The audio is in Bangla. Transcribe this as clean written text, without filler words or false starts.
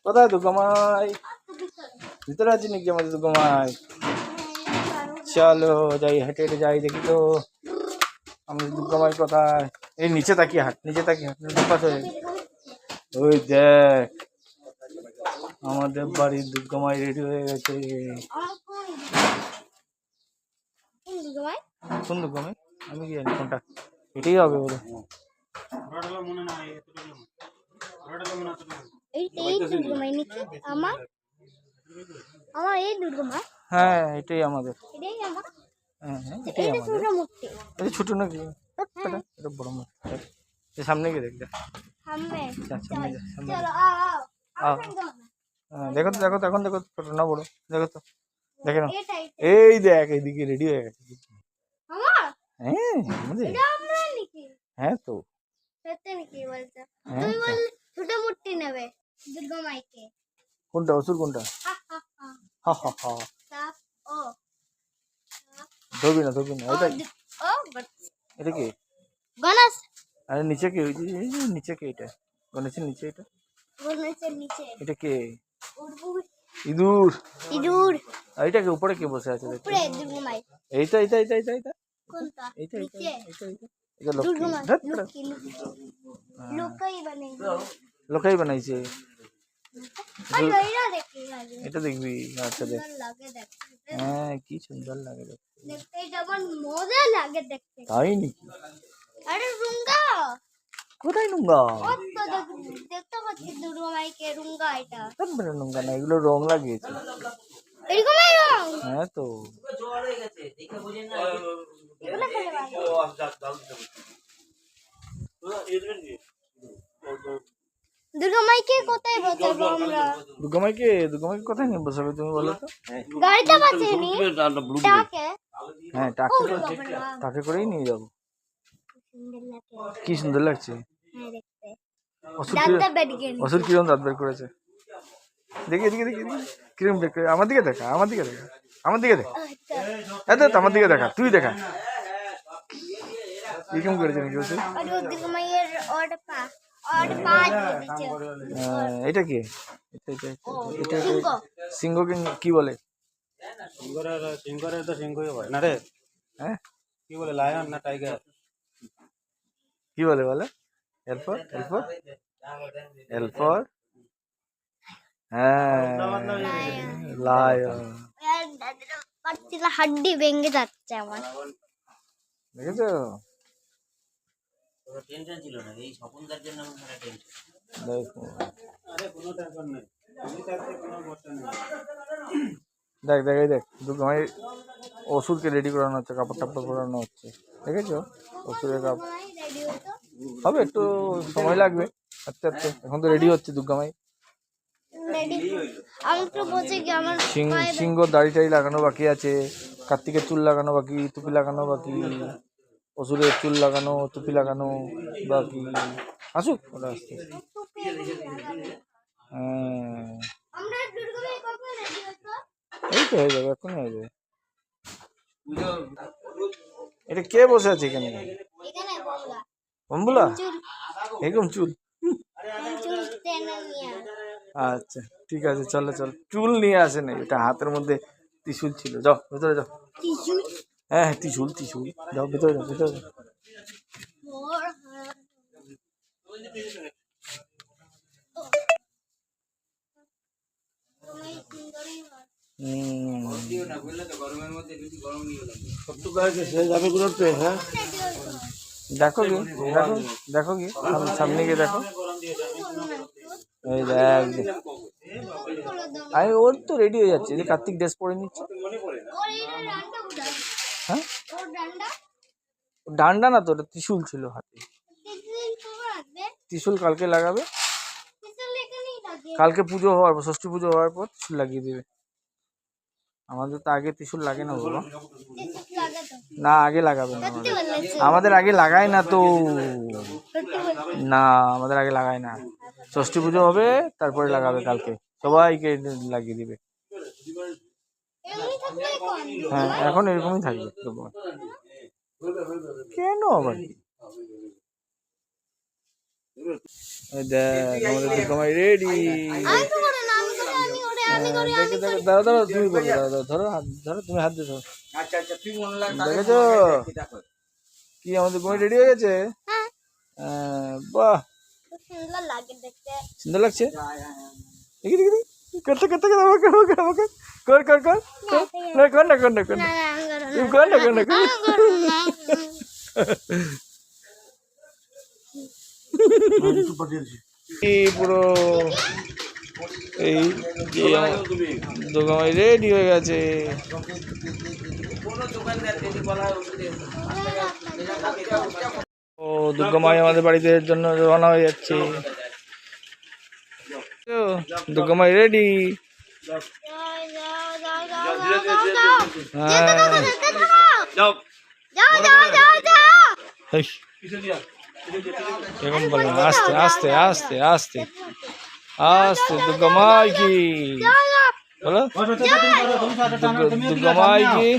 কোথায় দুর্গামাই? ভিতরে আছে নাকি আমাদের দুর্গামাই? চলো যাই, হেঁটে হেঁটে যাই, দেখি তো আমাদের দুর্গামাই কোথায়। এই নিচে তাকিয়ে হাট, নিচে তাকিয়ে হাট, পাশে। ওই দেখ আমাদের বাড়ির দুর্গামাই রেডি হয়ে গেছে। কোন দুর্গামাই? আমি কি জানি কোনটা, এটাই হবে বলে। হ্যাঁ এটাই আমাদের। হ্যাঁ হ্যাঁ এটাই আমাদের। এটা ছোট নাকি? এটা বড় মূর্তি। সামনে গিয়ে দেখ, দেখো তো, দেখো তো, এখন দেখো ছোট না বড়, দেখো তো, দেখে নাও। এই দেখ এইদিকে রেডি হয়ে গেছে। হ্যাঁ আমাদের। হ্যাঁ তো কোনটা অসুর কোনটা? ধরবি না ধরবি না। এটা কি গণেশ? আরে নিচে কে? ওই যে নিচে কে? এটা গণেশের নিচে। এটা এটা কে? ইঁদুর। ইঁদুর। এইটা কে? উপরে কে বসে আছে? উপরে দুর্গামাই। এইটা এইটা এইটা এইটা এইটা কোনটা? এইটা এইটা এইটা এইটা এটা লক্ষ্মী। লোকাই বানাইছে। এটা দেখবি? আচ্ছা দেখ। হ্যাঁ কি সুন্দর লাগে দেখতে। এটা আমার মজা লাগে দেখতে। তাই নাকি? আরে রুঙ্গা কোথায়? নুঙ্গা দেখতে পাচ্ছি দুর্গামাইকে। রুঙ্গা এটা নুঙ্গা না, এগুলো রং লাগিয়েছে এরকমই রং। হ্যাঁ তো দুর্গামাইকে কোথায় বসাবো আমরা? দুর্গামাইকে কোথায় নিয়ে বসাবে তুমি বলো তো? গাড়িতে বসিয়ে নি টাকে। হ্যাঁ টাকে করেই নিয়ে যাবো। কি সুন্দর লাগছে। অসুর কিরম দাঁত বের করেছে দেখি, এদিকে দেখি, কিরম বের করে। আমার দিকে দেখা, আমার দিকে দেখা, আমার দিকে দেখা, এত আমার দিকে দেখা, তুই দেখা কিরকম করেছে নাকি অসুর। এটা কি? এটা সিংহকে কি বলে? সিংহের তো সিংহই হয় না রে। হ্যাঁ কি বলে? লায়ন না টাইগার? কি বলে বলে? এরপর এরপর এরপর হ্যাঁ লায়ন। হাড্ডি ভেঙে যাচ্ছে আমার, দেখেছো? টেনশন ছিল না এই স্বপনদার জন্য। আমার টেনশন দেখো। আরে কোনো টেনশন নেই, তুমি থাকতে কোনো কষ্ট নেই। দেখ দেখ এই দেখ দুর্গামাই অসুরকে রেডি করানো হচ্ছে, কাপড় টাপড় পরানো হচ্ছে, দেখেছো? অসুরের কাপড় হবে, একটু সময় লাগবে আস্তে আস্তে। এখন তো রেডি হচ্ছে দুর্গামাই। সিংহ দাড়ি টাড়ি লাগানো বাকি আছে, কার্তিকের চুল লাগানো বাকি, টুপি লাগানো বাকি, অসুরের চুল লাগানো, টুপি লাগানো বাকি। আসুক ওরা আসতে। হ্যাঁ এই তো হয়ে যাবে, এখনই হয়ে যাবে। এটা কে বসে আছে এখানে? বম্বুলা এরকম চুল। আচ্ছা ঠিক আছে, চলো চলো। চুল নিয়ে আসে না, এটা হাতের মধ্যে ত্রিশূল ছিল। যাও ভেতরে যাও। হ্যাঁ হ্যাঁ ত্রিশূল ত্রিশূল। যাও ভেতরে যাও, ভেতরে যাও। দেখো কি, দেখো দেখো কি সামনে গিয়ে দেখো। এই দেখ আরে ওর তো রেডি হয়ে যাচ্ছে, যে কার্তিক ড্রেস পরে নিচ্ছে। হ্যাঁ ডান্ডা না তো, ওটা ত্রিশূল ছিল হাতে। ত্রিশূল কালকে লাগাবে, কালকে পুজো হওয়ার পর, ষষ্ঠী পুজো হওয়ার পর ত্রিশূল লাগিয়ে দেবে। আমাদের তো আগে ত্রিশূল লাগে না বাবা। না আগে লাগাবে না, আমাদের আগে লাগায় না তো। না আমাদের আগে লাগায় না, ষষ্ঠী পুজো হবে তারপরে লাগাবে, কালকে সবাইকে লাগিয়ে দিবে। হ্যাঁ এখন এরকমই থাকবে। কেন আবার? এই দেখ আমাদের দুর্গা মাই রেডি। দেখে দেখে দাঁড়া দাঁড়া, তুমি বলো, দাঁড়া ধরো হাত ধরো, তুমি হাত দিয়ে ধরো। দেখেছো কি আমাদের দুর্গা মাই রেডি হয়ে গেছে? বাহ সুন্দর লাগছে। দেখি দেখি দেখি করতে করতে আমাকে আমাকে আমাকে কর কর কর না কর না কর না কর না তুমি কর না কর না কর পুরো এই দুর্গা মাই রেডি হয়ে গেছে। ও দুর্গা মাই আমাদের বাড়িতে জন্য রওনা হয়ে যাচ্ছে। দুর্গা মাই রেডি। এরকম বলো আস্তে আস্তে আস্তে আস্তে আস্তে। দুর্গা মাই কি বলো, দুর্গা মাই কি।